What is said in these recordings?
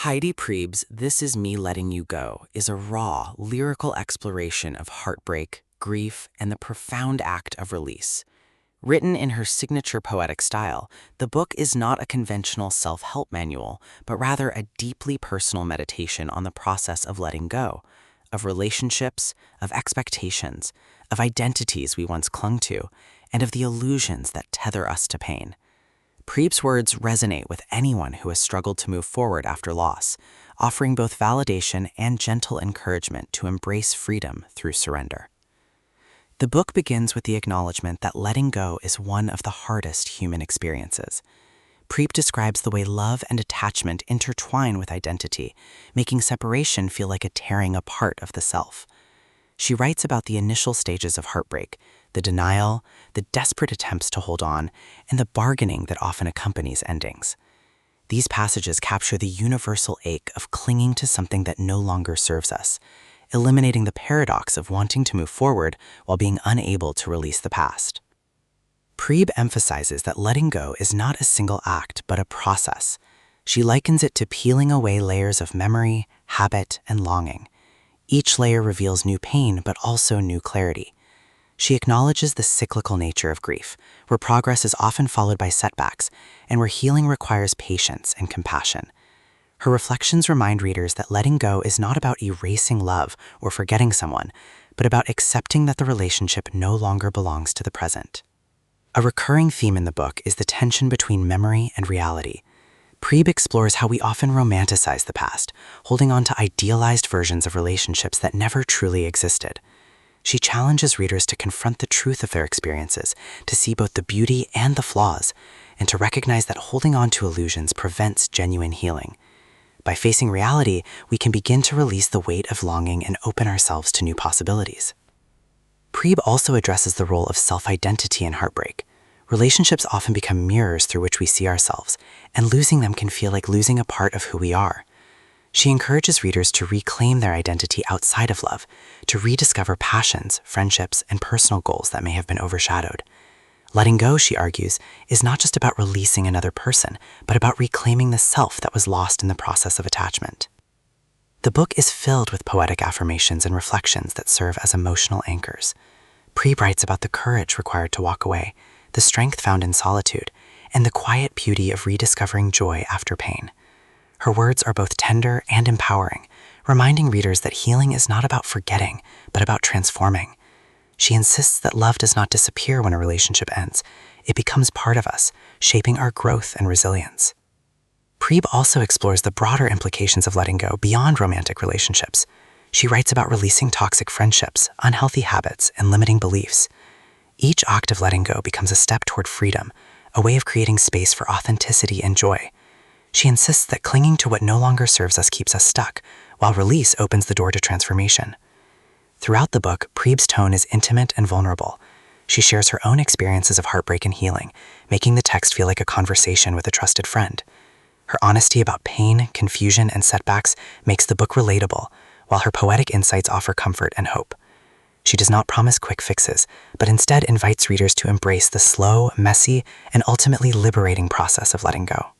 Heidi Priebe's This Is Me Letting You Go is a raw, lyrical exploration of heartbreak, grief, and the profound act of release. Written in her signature poetic style, the book is not a conventional self-help manual, but rather a deeply personal meditation on the process of letting go, of relationships, of expectations, of identities we once clung to, and of the illusions that tether us to pain. Priebe's words resonate with anyone who has struggled to move forward after loss, offering both validation and gentle encouragement to embrace freedom through surrender. The book begins with the acknowledgement that letting go is one of the hardest human experiences. Priebe describes the way love and attachment intertwine with identity, making separation feel like a tearing apart of the self. She writes about the initial stages of heartbreak, the denial, the desperate attempts to hold on, and the bargaining that often accompanies endings. These passages capture the universal ache of clinging to something that no longer serves us, eliminating the paradox of wanting to move forward while being unable to release the past. Priebe emphasizes that letting go is not a single act, but a process. She likens it to peeling away layers of memory, habit, and longing. Each layer reveals new pain, but also new clarity. She acknowledges the cyclical nature of grief, where progress is often followed by setbacks, and where healing requires patience and compassion. Her reflections remind readers that letting go is not about erasing love or forgetting someone, but about accepting that the relationship no longer belongs to the present. A recurring theme in the book is the tension between memory and reality. Priebe explores how we often romanticize the past, holding on to idealized versions of relationships that never truly existed. She challenges readers to confront the truth of their experiences, to see both the beauty and the flaws, and to recognize that holding on to illusions prevents genuine healing. By facing reality, we can begin to release the weight of longing and open ourselves to new possibilities. Priebe also addresses the role of self-identity in heartbreak. Relationships often become mirrors through which we see ourselves, and losing them can feel like losing a part of who we are. She encourages readers to reclaim their identity outside of love, to rediscover passions, friendships, and personal goals that may have been overshadowed. Letting go, she argues, is not just about releasing another person, but about reclaiming the self that was lost in the process of attachment. The book is filled with poetic affirmations and reflections that serve as emotional anchors. Priebe writes about the courage required to walk away, the strength found in solitude, and the quiet beauty of rediscovering joy after pain. Her words are both tender and empowering, reminding readers that healing is not about forgetting, but about transforming. She insists that love does not disappear when a relationship ends. It becomes part of us, shaping our growth and resilience. Priebe also explores the broader implications of letting go beyond romantic relationships. She writes about releasing toxic friendships, unhealthy habits, and limiting beliefs. Each act of letting go becomes a step toward freedom, a way of creating space for authenticity and joy. She insists that clinging to what no longer serves us keeps us stuck, while release opens the door to transformation. Throughout the book, Priebe's tone is intimate and vulnerable. She shares her own experiences of heartbreak and healing, making the text feel like a conversation with a trusted friend. Her honesty about pain, confusion, and setbacks makes the book relatable, while her poetic insights offer comfort and hope. She does not promise quick fixes, but instead invites readers to embrace the slow, messy, and ultimately liberating process of letting go.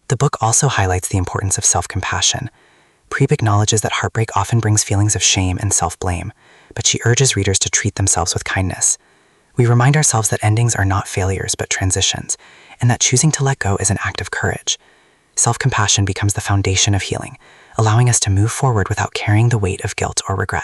The book also highlights the importance of self-compassion. Priebe acknowledges that heartbreak often brings feelings of shame and self-blame, but she urges readers to treat themselves with kindness. We remind ourselves that endings are not failures but transitions, and that choosing to let go is an act of courage. Self-compassion becomes the foundation of healing, allowing us to move forward without carrying the weight of guilt or regret.